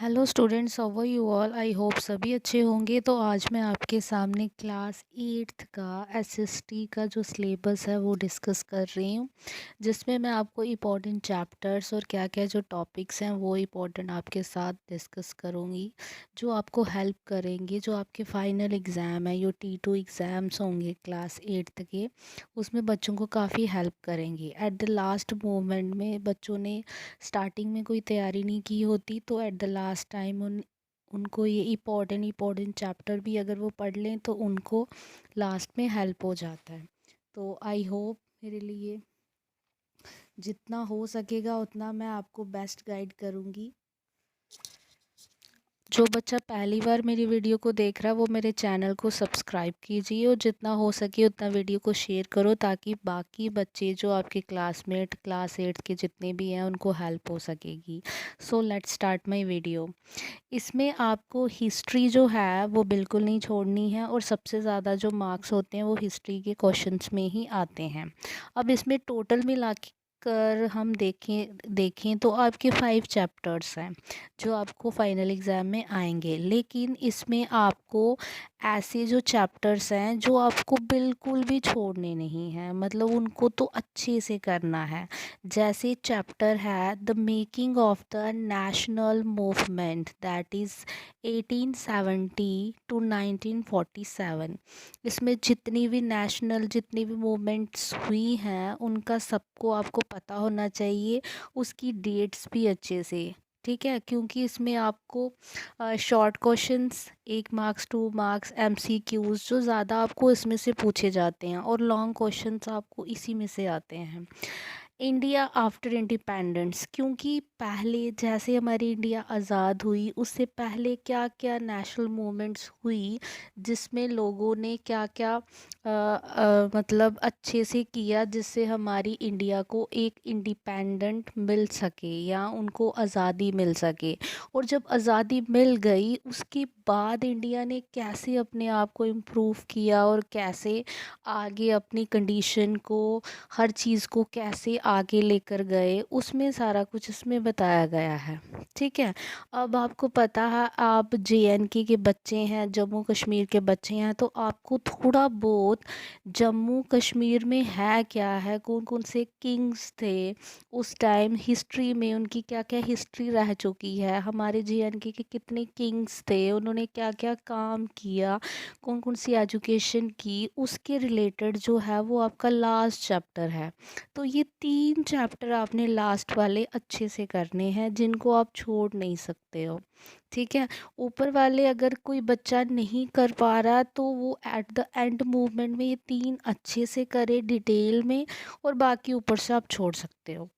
Hello students, how are you all. I hope सभी अच्छे होंगे। तो आज मैं आपके सामने क्लास 8th का एसएसटी का जो सिलेबस है वो डिस्कस कर रही हूँ, जिसमें मैं आपको इम्पोर्टेंट चैप्टर्स और क्या क्या जो टॉपिक्स हैं वो इम्पोर्टेंट आपके साथ डिस्कस करूँगी, जो आपको हेल्प करेंगे। जो आपके फाइनल एग्ज़ाम है, जो T2 एग्ज़ाम्स होंगे क्लास 8th के, उसमें बच्चों को काफ़ी हेल्प करेंगी। एट द लास्ट मोमेंट में बच्चों ने स्टार्टिंग में कोई तैयारी नहीं की होती, तो एट द लास्ट टाइम उनको ये इम्पोर्टेंट चैप्टर भी अगर वो पढ़ लें तो उनको लास्ट में हेल्प हो जाता है। तो आई होप मेरे लिए जितना हो सकेगा उतना मैं आपको बेस्ट गाइड करूँगी। जो बच्चा पहली बार मेरी वीडियो को देख रहा है वो मेरे चैनल को सब्सक्राइब कीजिए और जितना हो सके उतना वीडियो को शेयर करो, ताकि बाकी बच्चे जो आपके क्लासमेट क्लास 8 के जितने भी हैं उनको हेल्प हो सकेगी। So let's start my video. इसमें आपको हिस्ट्री जो है वो बिल्कुल नहीं छोड़नी है, और सबसे ज़्यादा जो मार्क्स होते हैं वो हिस्ट्री के क्वेश्चंस में ही आते हैं। अब इसमें टोटल मिला कर हम देखें तो आपके 5 चैप्टर्स हैं जो आपको फाइनल एग्ज़ाम में आएंगे, लेकिन इसमें आपको ऐसे जो चैप्टर्स हैं जो आपको बिल्कुल भी छोड़ने नहीं हैं, मतलब उनको तो अच्छे से करना है। जैसे चैप्टर है the making of the national movement, that is 1870 to 1947। इसमें जितनी भी मूवमेंट्स हुई हैं उनका सबको आपको पता होना चाहिए, उसकी डेट्स भी अच्छे से। ठीक है, क्योंकि इसमें आपको short questions 1 marks 2 marks MCQs जो ज़्यादा आपको इसमें से पूछे जाते हैं, और लॉन्ग क्वेश्चंस आपको इसी में से आते हैं। इंडिया आफ्टर इंडिपेंडेंस, क्योंकि पहले जैसे हमारी इंडिया आज़ाद हुई उससे पहले क्या क्या नेशनल मूवमेंट्स हुई, जिसमें लोगों ने क्या क्या मतलब अच्छे से किया, जिससे हमारी इंडिया को एक इंडिपेंडेंट मिल सके या उनको आज़ादी मिल सके। और जब आज़ादी मिल गई उसके बाद इंडिया ने कैसे अपने आप को इम्प्रूव किया और कैसे आगे अपनी कंडीशन को, हर चीज़ को कैसे आगे लेकर गए, उसमें सारा कुछ इसमें बताया गया है। ठीक है, अब आपको पता है आप जेएनके के बच्चे हैं, जम्मू कश्मीर के बच्चे हैं, तो आपको थोड़ा बहुत जम्मू कश्मीर में है क्या है, कौन कौन से किंग्स थे उस टाइम, हिस्ट्री में उनकी क्या क्या हिस्ट्री रह चुकी है, हमारे जेएनके के कितने किंग्स थे, उन्होंने क्या क्या काम किया, कौन कौन सी एजुकेशन की, उसके रिलेटेड जो है वो आपका लास्ट चैप्टर है। तो ये 3 चैप्टर आपने लास्ट वाले अच्छे से करने हैं, जिनको आप छोड़ नहीं सकते हो। ठीक है, ऊपर वाले अगर कोई बच्चा नहीं कर पा रहा तो वो एट द एंड मूवमेंट में ये 3 अच्छे से करे डिटेल में, और बाकी ऊपर से आप छोड़ सकते हो।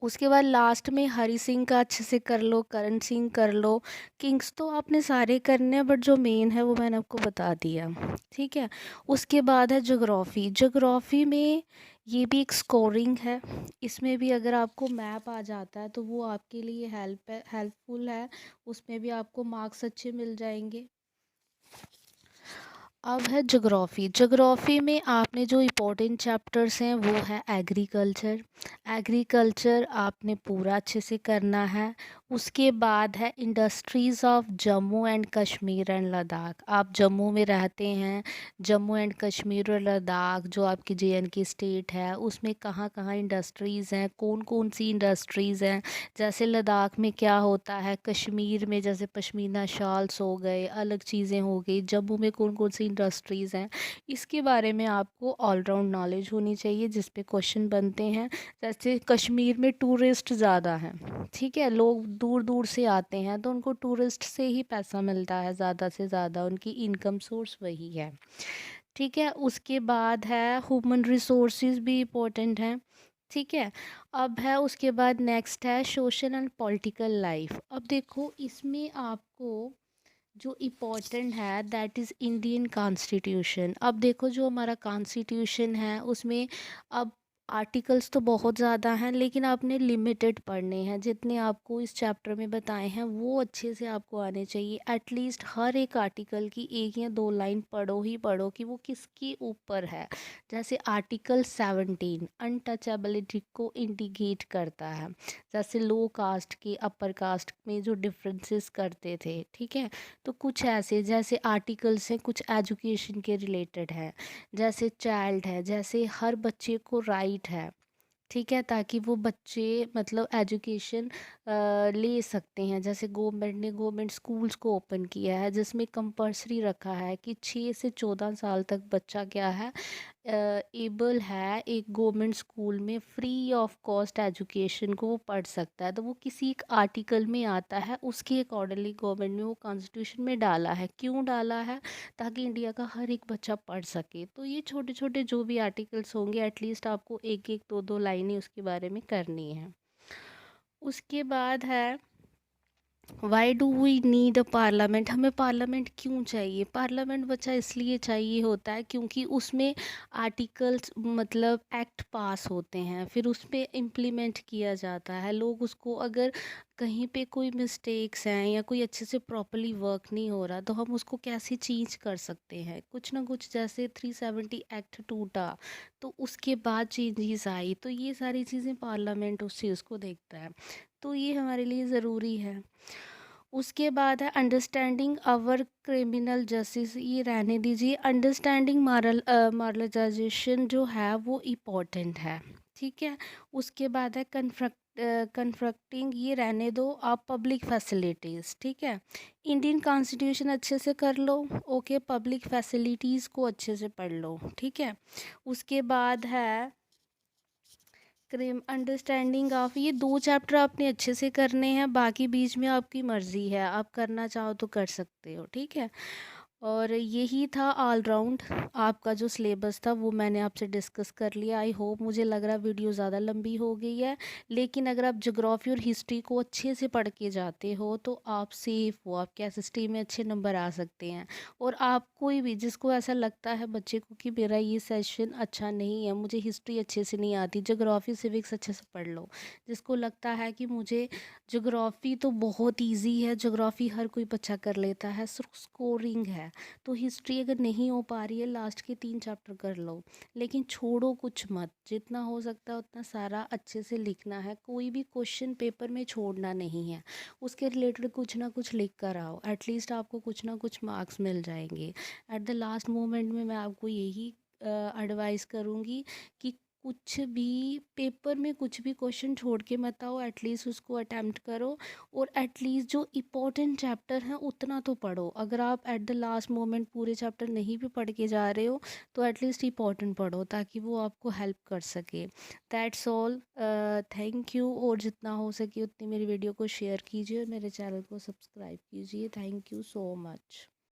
उसके बाद लास्ट में हरी सिंह का अच्छे से कर लो, करण सिंह कर लो। किंग्स तो आपने सारे करने हैं, बट जो मेन है वो मैंने आपको बता दिया। ठीक है, उसके बाद है ज्योग्राफी। ज्योग्राफी में ये भी एक स्कोरिंग है, इसमें भी अगर आपको मैप आ जाता है तो वो आपके लिए हेल्पफुल है, उसमें भी आपको मार्क्स अच्छे मिल जाएंगे। अब है ज्योग्राफी। ज्योग्राफी में आपने जो इम्पोर्टेंट चैप्टर्स हैं वो है एग्रीकल्चर। एग्रीकल्चर आपने पूरा अच्छे से करना है। उसके बाद है industries of Jammu and Kashmir and Ladakh. आप जम्मू में रहते हैं, जम्मू एंड कश्मीर और लद्दाख जो आपकी जेएनके स्टेट है उसमें कहाँ कहाँ इंडस्ट्रीज़ हैं, कौन कौन सी इंडस्ट्रीज़ हैं। जैसे लद्दाख में क्या होता है, कश्मीर में जैसे पश्मीना शॉल्स हो गए, अलग चीज़ें हो गई, जम्मू में कौन कौन सी इंडस्ट्रीज़ हैं, इसके बारे में आपको ऑलराउंड नॉलेज होनी चाहिए, जिस पे क्वेश्चन बनते हैं। जैसे कश्मीर में टूरिस्ट ज़्यादा हैं, ठीक है, लोग दूर दूर से आते हैं, तो उनको टूरिस्ट से ही पैसा मिलता है, ज़्यादा से ज़्यादा उनकी इनकम सोर्स वही है। ठीक है, उसके बाद है ह्यूमन रिसोर्सेज भी इम्पोर्टेंट हैं। ठीक है, अब है उसके बाद नेक्स्ट है सोशल एंड पॉलिटिकल लाइफ। अब देखो इसमें आपको जो इम्पोर्टेंट है दैट इज़ इंडियन कॉन्स्टिट्यूशन। अब देखो जो हमारा कॉन्स्टिट्यूशन है उसमें अब आर्टिकल्स तो बहुत ज़्यादा हैं, लेकिन आपने लिमिटेड पढ़ने हैं। जितने आपको इस चैप्टर में बताए हैं वो अच्छे से आपको आने चाहिए। एटलीस्ट हर एक आर्टिकल की 1 या 2 लाइन पढ़ो ही पढ़ो कि वो किसके ऊपर है। जैसे आर्टिकल 17 अनटचेबिलिटी को इंडिकेट करता है। जैसे लो कास्ट के अपर कास्ट में जो डिफरेंसेस करते थे, ठीक है। तो कुछ ऐसे जैसे आर्टिकल्स हैं, कुछ एजुकेशन के रिलेटेड है। जैसे चाइल्ड है, जैसे हर बच्चे को राइट है, ठीक है, ताकि वो बच्चे मतलब एजुकेशन ले सकते हैं। जैसे गवर्नमेंट स्कूल्स को ओपन किया है, जिसमें कंपलसरी रखा है कि 6 से 14 साल तक बच्चा क्या है, एबल है एक गवर्नमेंट स्कूल में फ्री ऑफ कॉस्ट एजुकेशन को वो पढ़ सकता है। तो वो किसी एक आर्टिकल में आता है, उसके अकॉर्डिंगली गवर्नमेंट ने वो कॉन्स्टिट्यूशन में डाला है। क्यों डाला है? ताकि इंडिया का हर एक बच्चा पढ़ सके। तो ये छोटे छोटे जो भी आर्टिकल्स होंगे, एटलीस्ट आपको एक एक दो दो लाइनें उसके बारे में करनी है। उसके बाद है, why do we need a parliament. हमें पार्लियामेंट क्यों चाहिए? पार्लियामेंट बच्चा इसलिए चाहिए होता है क्योंकि उसमें आर्टिकल्स मतलब एक्ट पास होते हैं, फिर उस पर इम्प्लीमेंट किया जाता है। लोग उसको अगर कहीं पे कोई मिस्टेक्स हैं या कोई अच्छे से प्रॉपरली वर्क नहीं हो रहा, तो हम उसको कैसे चेंज कर सकते हैं? कुछ ना कुछ, जैसे 370 एक्ट टूटा तो उसके बाद चेंजेस आई, तो ये सारी चीज़ें पार्लियामेंट उस चीज़ को देखता है। तो ये हमारे लिए ज़रूरी है। उसके बाद है अंडरस्टैंडिंग आवर क्रिमिनल जस्टिस। ये रहने दीजिए। अंडरस्टैंडिंग मॉरलाइजेशन जो है वो इम्पोर्टेंट है, ठीक है। उसके बाद है कन्फ्रक्टिंग, ये रहने दो। आप पब्लिक फैसिलिटीज़, ठीक है। इंडियन कॉन्स्टिट्यूशन अच्छे से कर लो, ओके। पब्लिक फैसिलिटीज़ को अच्छे से पढ़ लो, ठीक है। उसके बाद है क्रिम अंडरस्टैंडिंग ऑफ। ये 2 चैप्टर आपने अच्छे से करने हैं, बाकी बीच में आपकी मर्ज़ी है, आप करना चाहो तो कर सकते हो, ठीक है। और यही था ऑल राउंड आपका जो सिलेबस था, वो मैंने आपसे डिस्कस कर लिया। आई होप, मुझे लग रहा वीडियो ज़्यादा लंबी हो गई है, लेकिन अगर आप ज्योग्राफी और हिस्ट्री को अच्छे से पढ़ के जाते हो तो आप सेफ़ हो, आपके एसएसटी में अच्छे नंबर आ सकते हैं। और आप कोई भी जिसको ऐसा लगता है बच्चे को कि मेरा ये सेशन अच्छा नहीं है, मुझे हिस्ट्री अच्छे से नहीं आती, ज्योग्राफी सिविक्स अच्छे से पढ़ लो। जिसको लगता है कि मुझे ज्योग्राफी तो बहुत इजी है, ज्योग्राफी हर कोई बच्चा कर लेता है, सिर्फ स्कोरिंग है, तो हिस्ट्री अगर नहीं हो पा रही है, लास्ट के 3 चैप्टर कर लो। लेकिन छोड़ो कुछ मत, जितना हो सकता है उतना सारा अच्छे से लिखना है। कोई भी क्वेश्चन पेपर में छोड़ना नहीं है, उसके रिलेटेड कुछ ना कुछ लिख कर आओ। एटलीस्ट आपको कुछ ना कुछ मार्क्स मिल जाएंगे। एट द लास्ट मोमेंट में मैं आपको यही एडवाइस करूँगी कि कुछ भी पेपर में कुछ भी क्वेश्चन छोड़ के मत आओ, एटलीस्ट उसको अटैम्प्ट करो। और एटलीस्ट जो इम्पोर्टेंट चैप्टर हैं उतना तो पढ़ो। अगर आप एट द लास्ट मोमेंट पूरे चैप्टर नहीं भी पढ़ के जा रहे हो, तो एटलीस्ट इम्पोर्टेंट पढ़ो, ताकि वो आपको हेल्प कर सके। That's all. Thank you. और जितना हो सके उतनी मेरी वीडियो को शेयर कीजिए और मेरे चैनल को सब्सक्राइब कीजिए। Thank you so much.